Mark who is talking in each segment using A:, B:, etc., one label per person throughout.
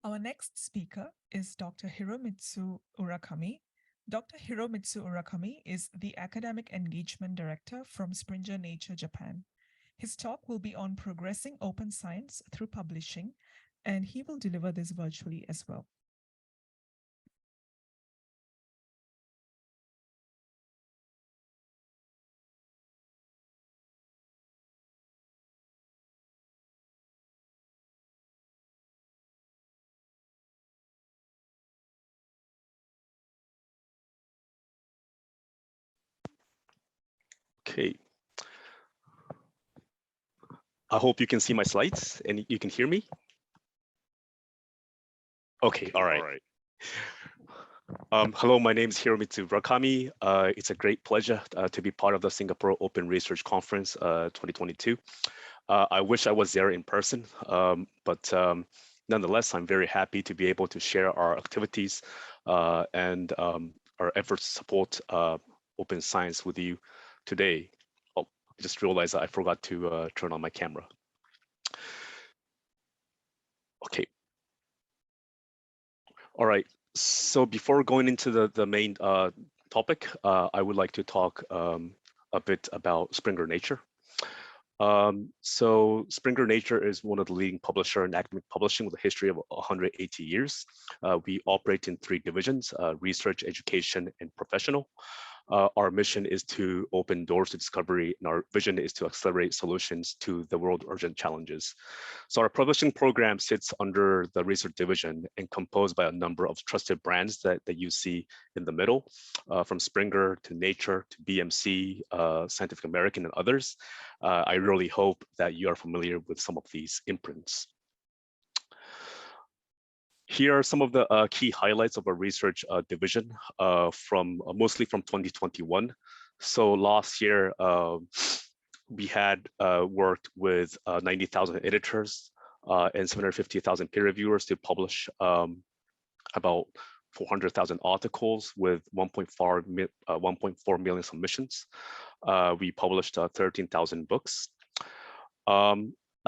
A: Our next speaker is Dr. Hiromitsu Urakami. Dr. Hiromitsu Urakami is the Academic Engagement Director from Springer Nature, Japan. His talk will be on progressing open science through publishing, and he will deliver this virtually as well.
B: Okay. I hope you can see my slides and you can hear me. Okay, all right. Hello, my name is Hiromitsu Urakami. It's a great pleasure to be part of the Singapore Open Research Conference 2022. I wish I was there in person, but nonetheless, I'm very happy to be able to share our activities and our efforts to support open science with you today. Oh, I just realized that I forgot to turn on my camera. Okay. All right. So before going into the main topic, I would like to talk a bit about Springer Nature. So Springer Nature is one of the leading publisher in academic publishing with a history of 180 years. We operate in 3 divisions, research, education, and professional. Our mission is to open doors to discovery, and our vision is to accelerate solutions to the world's urgent challenges. So our publishing program sits under the research division and composed by a number of trusted brands that you see in the middle, from Springer to Nature to BMC, Scientific American, and others. I really hope that you are familiar with some of these imprints. Here are some of the key highlights of our research division mostly from 2021. So last year, we had worked with 90,000 editors and 750,000 peer reviewers to publish about 400,000 articles with 1.4 million submissions. We published 13,000 books.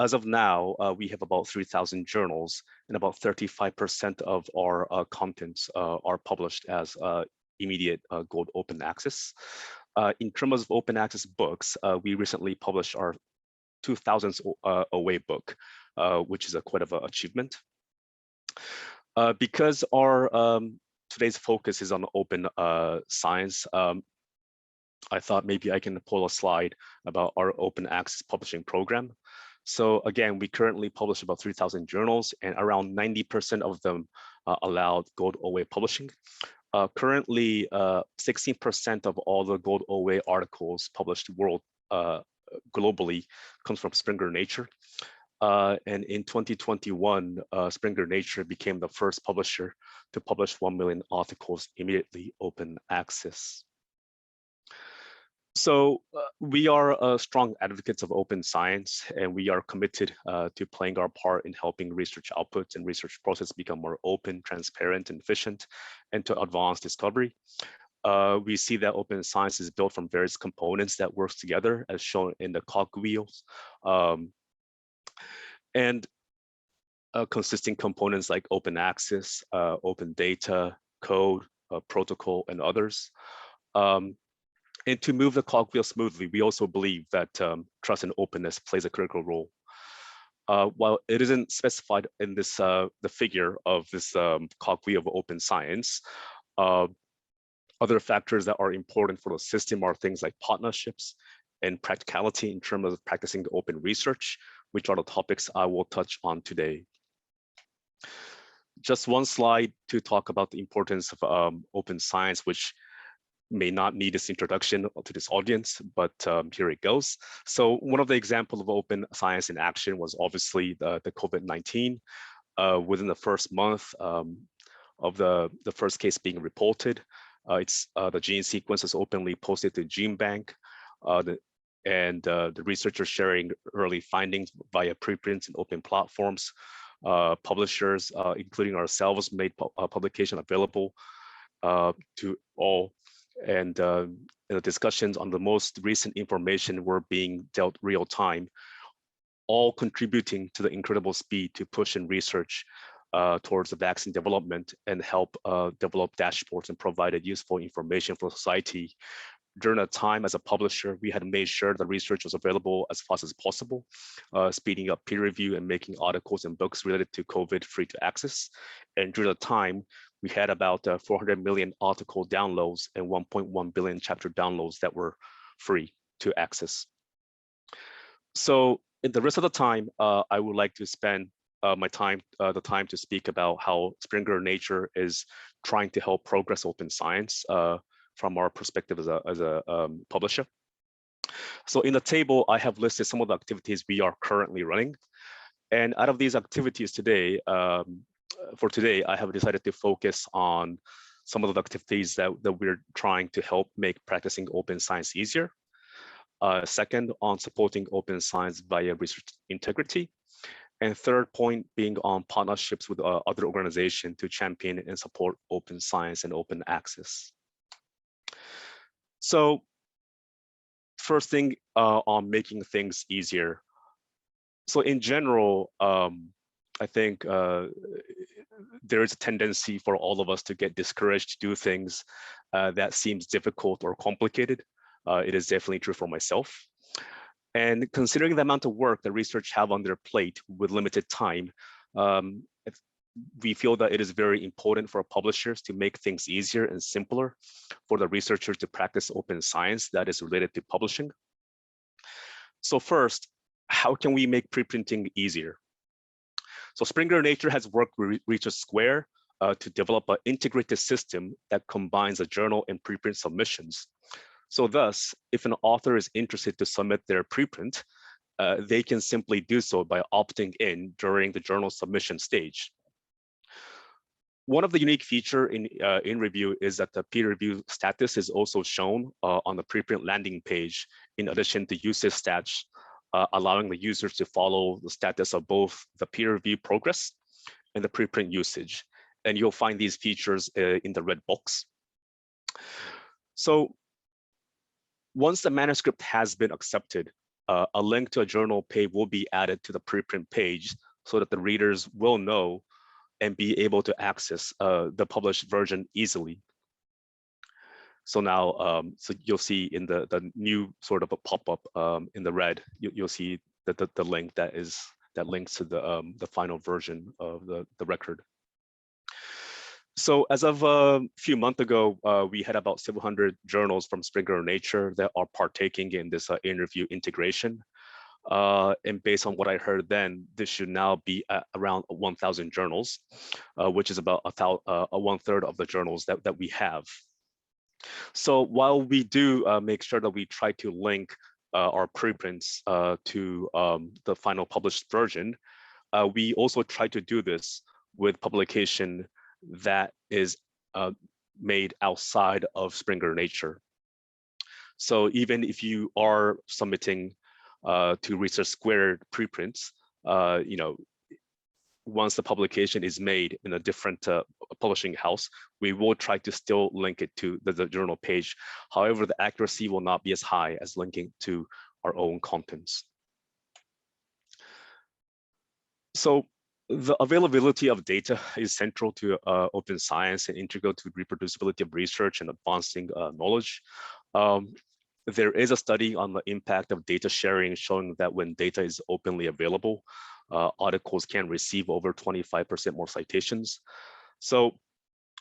B: As of now, we have about 3,000 journals, and about 35% of our contents are published as immediate gold open access. In terms of open access books, we recently published our 2000th away book, which is quite of an achievement. Because our today's focus is on open science, I thought maybe I can pull a slide about our open access publishing program. So again, we currently publish about 3,000 journals, and around 90% of them allowed gold OA publishing. Currently, 16% of all the gold OA articles published globally comes from Springer Nature. And in 2021, Springer Nature became the first publisher to publish 1 million articles immediately open access. So we are strong advocates of open science, and we are committed to playing our part in helping research outputs and research process become more open, transparent, and efficient, and to advance discovery. We see that open science is built from various components that works together, as shown in the cogwheels, and consisting components like open access, open data, code, protocol, and others. And to move the cogwheel smoothly, we also believe that trust and openness plays a critical role. While it isn't specified in this the figure of this cogwheel of open science, other factors that are important for the system are things like partnerships and practicality in terms of practicing the open research, which are the topics I will touch on today. Just one slide to talk about the importance of open science, which may not need this introduction to this audience, but here it goes. So one of the examples of open science in action was obviously the COVID-19. Within the first month of the first case being reported, the gene sequence is openly posted to GeneBank, and the researchers sharing early findings via preprints and open platforms. Publishers, including ourselves, made publication available to all. And the discussions on the most recent information were being dealt real time, all contributing to the incredible speed to push in research towards the vaccine development and help develop dashboards and provided useful information for society. During that time, as a publisher, we had made sure the research was available as fast as possible, speeding up peer review and making articles and books related to COVID free to access. And during the time, we had about 400 million article downloads and 1.1 billion chapter downloads that were free to access. So in the rest of the time, I would like to spend the time to speak about how Springer Nature is trying to help progress open science from our perspective as a publisher. So in the table, I have listed some of the activities we are currently running. And out of these activities today, for today, I have decided to focus on some of the activities that we're trying to help make practicing open science easier. Second, on supporting open science via research integrity. And third point being on partnerships with other organizations to champion and support open science and open access. So first thing on making things easier. So in general, I think there is a tendency for all of us to get discouraged to do things that seems difficult or complicated. It is definitely true for myself. And considering the amount of work that research have on their plate with limited time, we feel that it is very important for publishers to make things easier and simpler for the researchers to practice open science that is related to publishing. So first, how can we make preprinting easier? So Springer Nature has worked with Research Square to develop an integrated system that combines the journal and preprint submissions. So thus, if an author is interested to submit their preprint, they can simply do so by opting in during the journal submission stage. One of the unique features in review is that the peer review status is also shown on the preprint landing page, in addition to usage stats, allowing the users to follow the status of both the peer review progress and the preprint usage. And you'll find these features in the red box. So once the manuscript has been accepted, a link to a journal page will be added to the preprint page so that the readers will know and be able to access the published version easily. So now, so you'll see in the new sort of a pop-up in the red, you'll see that the link that links to the final version of the record. So as of a few months ago, we had about 700 journals from Springer Nature that are partaking in this in-review integration. And based on what I heard then, this should now be at around 1,000 journals, which is about one-third of the journals that we have. So while we do make sure that we try to link our preprints to the final published version, we also try to do this with publication that is made outside of Springer Nature. So even if you are submitting to Research Squared preprints, once the publication is made in a different publishing house, we will try to still link it to the journal page. However, the accuracy will not be as high as linking to our own contents. So the availability of data is central to open science and integral to reproducibility of research and advancing knowledge. There is a study on the impact of data sharing showing that when data is openly available, articles can receive over 25% more citations.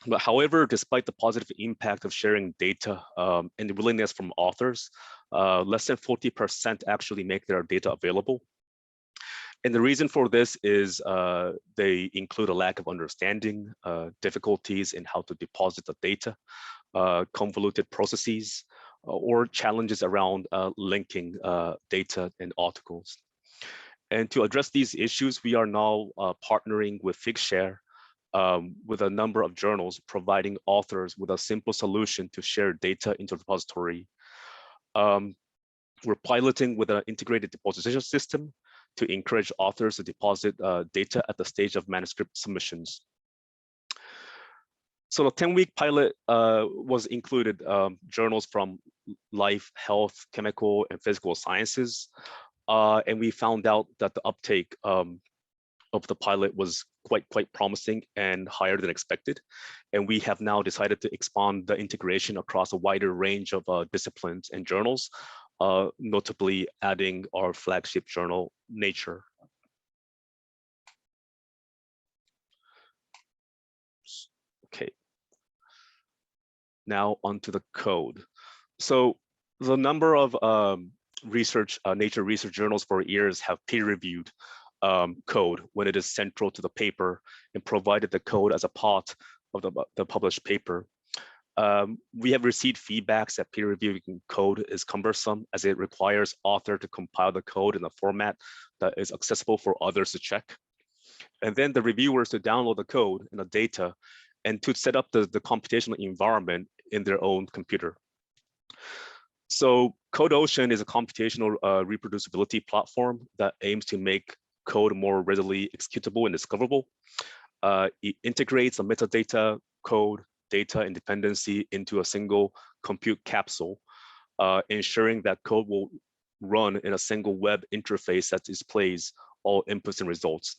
B: But however, despite the positive impact of sharing data and the willingness from authors, less than 40% actually make their data available. And the reason for this is they include a lack of understanding, difficulties in how to deposit the data, convoluted processes, or challenges around linking data and articles. And to address these issues, we are now partnering with Figshare with a number of journals, providing authors with a simple solution to share data into the repository. We're piloting with an integrated deposition system to encourage authors to deposit data at the stage of manuscript submissions. So the 10-week pilot was included journals from life, health, chemical, and physical sciences. And we found out that the uptake of the pilot was quite promising and higher than expected. And we have now decided to expand the integration across a wider range of disciplines and journals, notably adding our flagship journal, Nature. Okay. Now onto the code. So the number of Nature research journals for years have peer-reviewed code when it is central to the paper and provided the code as a part of the published paper. We have received feedbacks that peer reviewing code is cumbersome as it requires author to compile the code in a format that is accessible for others to check. And then the reviewers to download the code and the data and to set up the computational environment in their own computer. So CodeOcean is a computational reproducibility platform that aims to make code more readily executable and discoverable. It integrates a metadata, code, data, and dependency into a single compute capsule, ensuring that code will run in a single web interface that displays all inputs and results.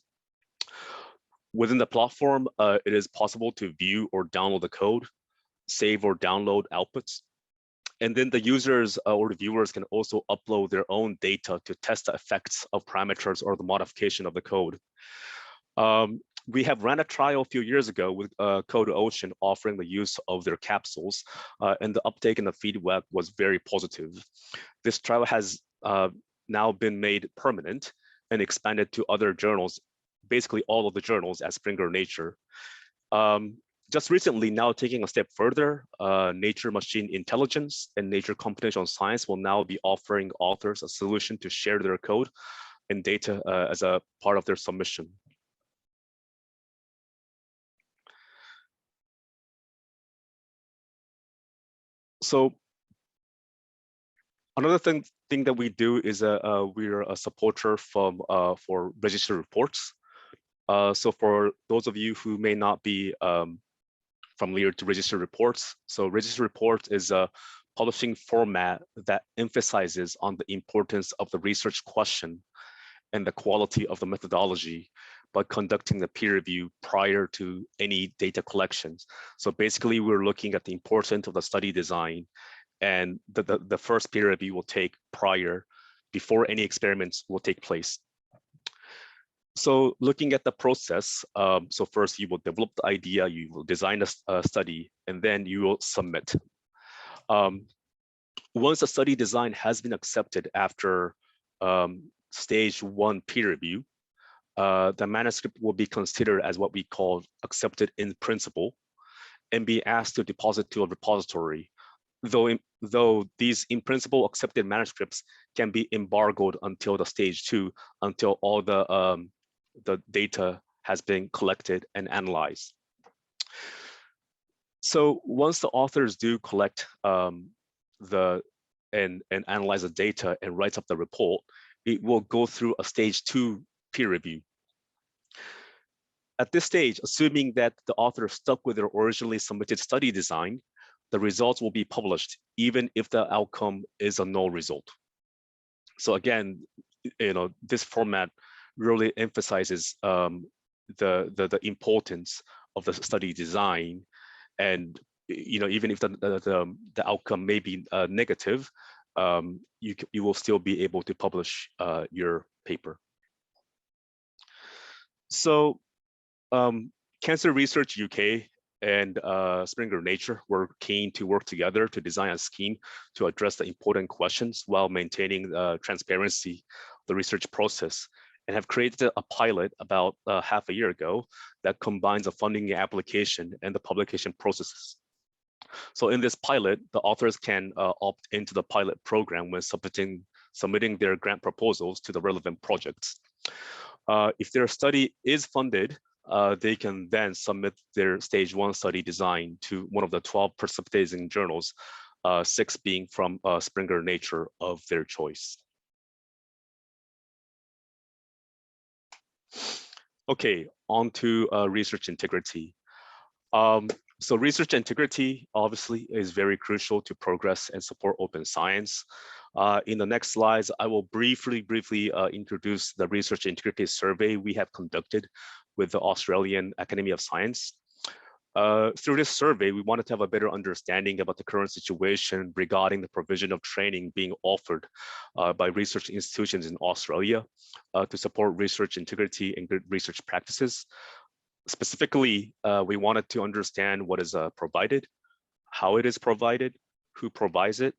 B: Within the platform, it is possible to view or download the code, save or download outputs. And then the users or the viewers can also upload their own data to test the effects of parameters or the modification of the code. We have ran a trial a few years ago with CodeOcean offering the use of their capsules, and the uptake and the feedback was very positive. This trial has now been made permanent and expanded to other journals, basically all of the journals at Springer Nature. Just recently, now taking a step further, Nature Machine Intelligence and Nature Computational Science will now be offering authors a solution to share their code and data as a part of their submission. So another thing that we do is we're a supporter for registered reports. So for those of you who may not be familiar to registered reports, so registered reports is a publishing format that emphasizes on the importance of the research question and the quality of the methodology by conducting the peer review prior to any data collections. So basically, we're looking at the importance of the study design, and the first peer review will take before any experiments will take place. So looking at the process, so first you will develop the idea, you will design a study, and then you will submit. Once the study design has been accepted after stage 1 peer review, the manuscript will be considered as what we call accepted in principle and be asked to deposit to a repository, though these in principle accepted manuscripts can be embargoed until the stage 2, until all the data has been collected and analyzed. So once the authors do collect and analyze the data and writes up the report, it will go through a stage 2 peer review. At this stage, assuming that the author stuck with their originally submitted study design, the results will be published, even if the outcome is a null result. So again, this format really emphasizes the importance of the study design, and even if the outcome may be negative, you will still be able to publish your paper. So Cancer Research UK and Springer Nature were keen to work together to design a scheme to address the important questions while maintaining transparency of the research process, and have created a pilot about half a year ago that combines the funding application and the publication processes. So in this pilot, the authors can opt into the pilot program when submitting their grant proposals to the relevant projects. If their study is funded, they can then submit their stage 1 study design to one of the 12 precipitating journals, 6 being from Springer Nature of their choice. Okay, on to research integrity. So research integrity obviously is very crucial to progress and support open science. In the next slides, I will briefly introduce the research integrity survey we have conducted with the Australian Academy of Science. Through this survey, we wanted to have a better understanding about the current situation regarding the provision of training being offered by research institutions in Australia to support research integrity and good research practices. Specifically, we wanted to understand what is provided, how it is provided, who provides it,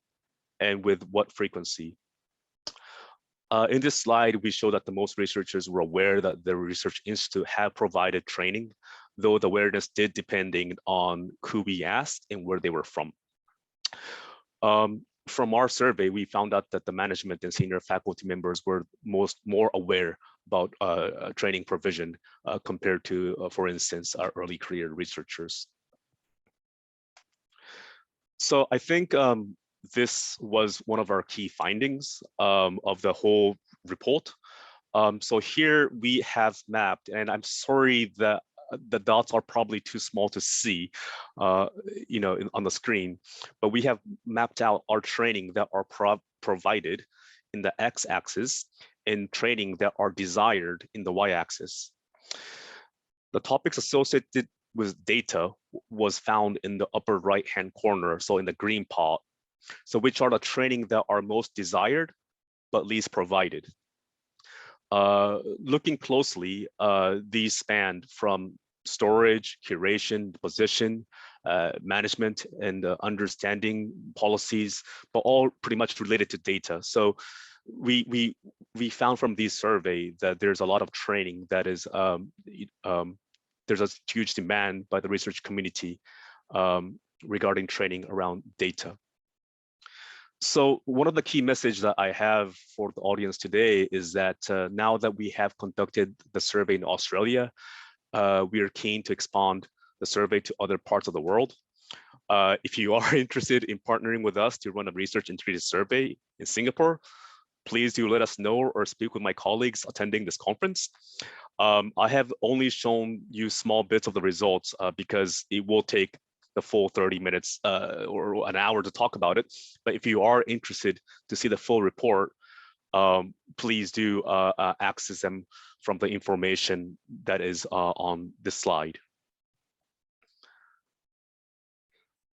B: and with what frequency. In this slide, we show that the most researchers were aware that the research institute had provided training, though the awareness did depending on who we asked and where they were from. From our survey, we found out that the management and senior faculty members were more aware about training provision compared to, for instance, our early career researchers. So I think this was one of our key findings of the whole report. So here we have mapped, and I'm sorry that the dots are probably too small to see, on the screen, but we have mapped out our training that are provided in the x-axis and training that are desired in the y-axis. The topics associated with data was found in the upper right-hand corner, so in the green part. So which are the training that are most desired but least provided. Looking closely, these spanned from storage, curation, position, management, and understanding policies, but all pretty much related to data. So we found from these survey that there's a lot of training that is there's a huge demand by the research community regarding training around data. So one of the key messages that I have for the audience today is that now that we have conducted the survey in Australia, we are keen to expand the survey to other parts of the world. If you are interested in partnering with us to run a research integrity survey in Singapore, please do let us know or speak with my colleagues attending this conference. I have only shown you small bits of the results because it will take the full 30 minutes or an hour to talk about it. But if you are interested to see the full report, please do access them from the information that is on this slide.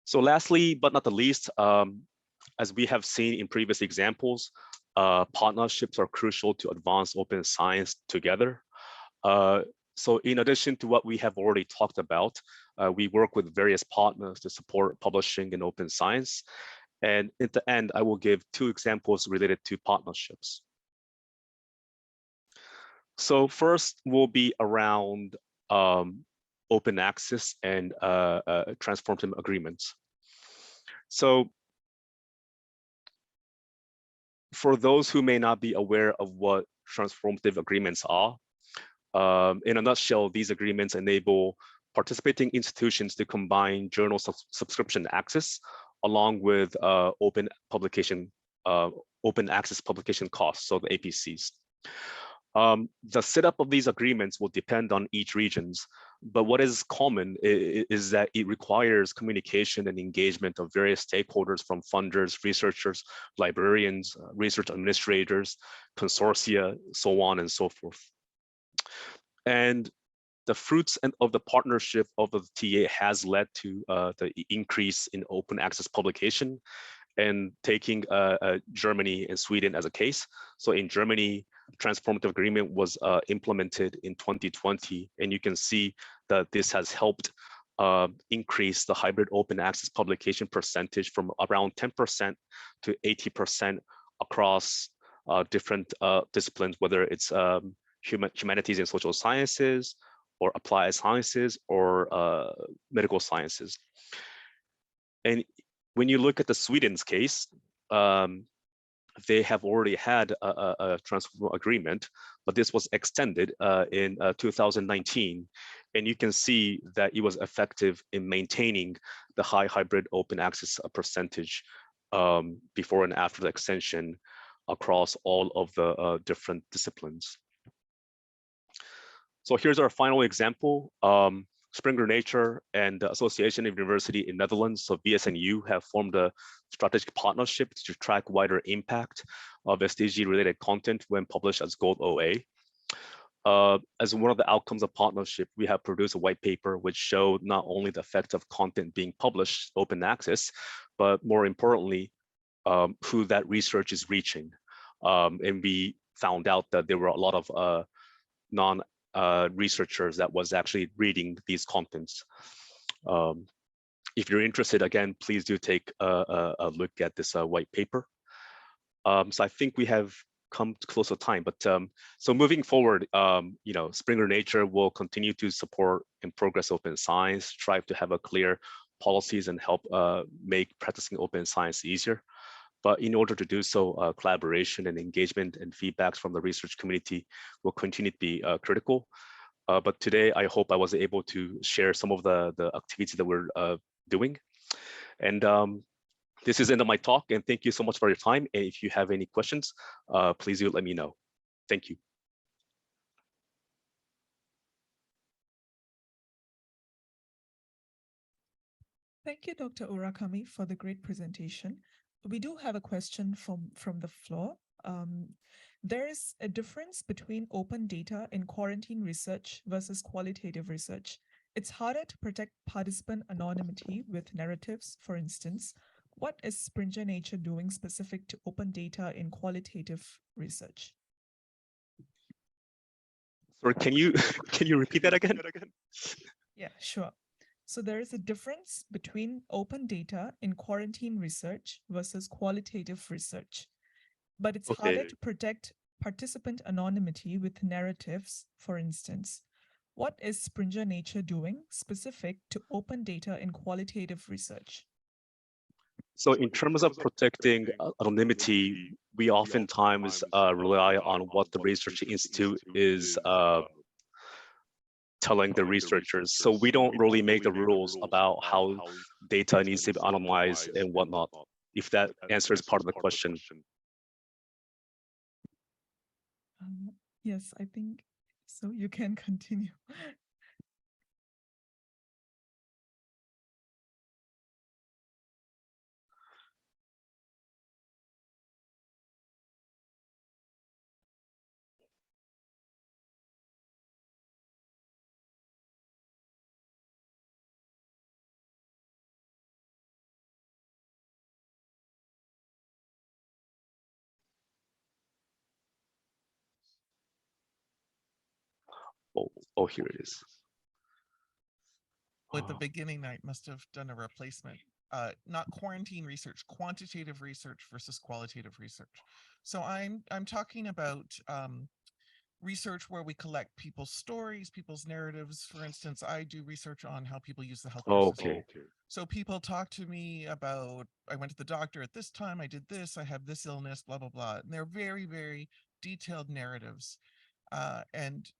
B: So lastly, but not the least, as we have seen in previous examples, partnerships are crucial to advance open science together. So in addition to what we have already talked about, we work with various partners to support publishing in open science. And at the end, I will give 2 examples related to partnerships. So first will be around open access and transformative agreements. So for those who may not be aware of what transformative agreements are, in a nutshell, these agreements enable participating institutions to combine journal subscription access along with open access publication costs, so the APCs. The setup of these agreements will depend on each regions, but what is common is that it requires communication and engagement of various stakeholders from funders, researchers, librarians, research administrators, consortia, so on and so forth. And the fruits of the partnership of the TA has led to the increase in open access publication. And taking Germany and Sweden as a case. So in Germany, transformative agreement was implemented in 2020. And you can see that this has helped increase the hybrid open access publication percentage from around 10% to 80% across different disciplines, whether it's humanities and social sciences, or applied sciences, or medical sciences. And when you look at the Sweden's case, they have already had a transformative agreement, but this was extended in 2019. And you can see that it was effective in maintaining the high hybrid open access percentage before and after the extension across all of the different disciplines. So here's our final example. Springer Nature and the Association of University in Netherlands, so VSNU, have formed a strategic partnership to track wider impact of SDG-related content when published as Gold OA. As one of the outcomes of partnership, we have produced a white paper which showed not only the effect of content being published open access, but more importantly, who that research is reaching. And we found out that there were a lot of non-researchers that was actually reading these contents. If you're interested, again, please do take a look at this white paper. So I think we have come close to time, but so moving forward, Springer Nature will continue to support and progress open science, strive to have a clear policies and help make practicing open science easier. But in order to do so, collaboration and engagement and feedbacks from the research community will continue to be critical. But today, I hope I was able to share some of the activities that we're doing. And this is the end of my talk, and thank you so much for your time. And if you have any questions, please do let me know. Thank you.
A: Thank you, Dr. Urakami, for the great presentation. We do have a question from the floor. There is a difference between open data in quarantine research versus qualitative research. It's harder to protect participant anonymity with narratives, for instance. What is Springer Nature doing specific to open data in qualitative research?
B: Sorry, can you repeat that again?
A: Yeah, sure. So there is a difference between open data in quarantine research versus qualitative research, but it's harder to protect participant anonymity with narratives, for instance. What is Springer Nature doing specific to open data in qualitative research?
B: So in terms of protecting anonymity, we oftentimes rely on what the research institute is telling the researchers. So we don't really make the rules about how data needs to be anonymized and whatnot, if that answers part of the question.
A: Yes, I think so. You can continue.
B: Oh, here it is.
C: At the beginning, I must have done a replacement. Not quarantine research, quantitative research versus qualitative research. So I'm talking about research where we collect people's stories, people's narratives. For instance, I do research on how people use the healthcare system. So people talk to me about, I went to the doctor at this time, I did this, I have this illness, blah, blah, blah. And they're very, very detailed narratives. And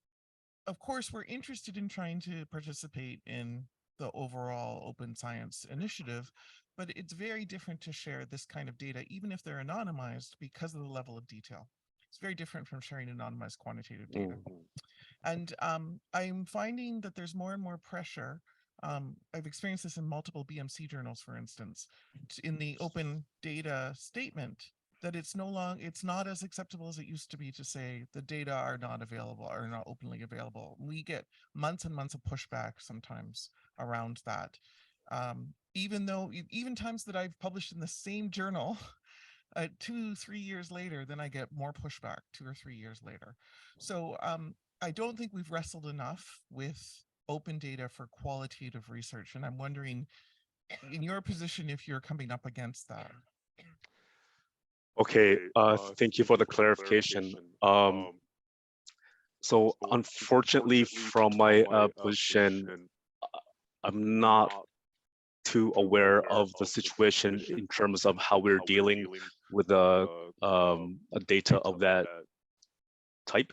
C: of course, we're interested in trying to participate in the overall open science initiative, but it's very different to share this kind of data, even if they're anonymized, because of the level of detail. It's very different from sharing anonymized quantitative data. And I'm finding that there's more and more pressure. I've experienced this in multiple BMC journals, for instance, in the open data statement, that it's not as acceptable as it used to be to say the data are not available, are not openly available. We get months and months of pushback sometimes around that. Even times that I've published in the same journal 2-3 years later, then I get more pushback 2 or 3 years later. So I don't think we've wrestled enough with open data for qualitative research. And I'm wondering, in your position, if you're coming up against that.
B: Okay, thank you for the clarification. So unfortunately, from my position, I'm not too aware of the situation in terms of how we're dealing with the data of that type.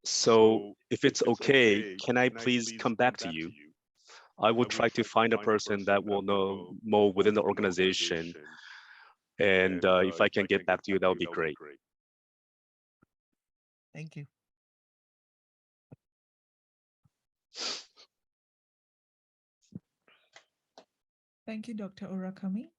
B: So if it's okay, can I please come back to you? I will try to find a person that will know more within the organization. And if I can get back to you, that would be great.
C: Thank you.
A: Thank you, Dr. Urakami.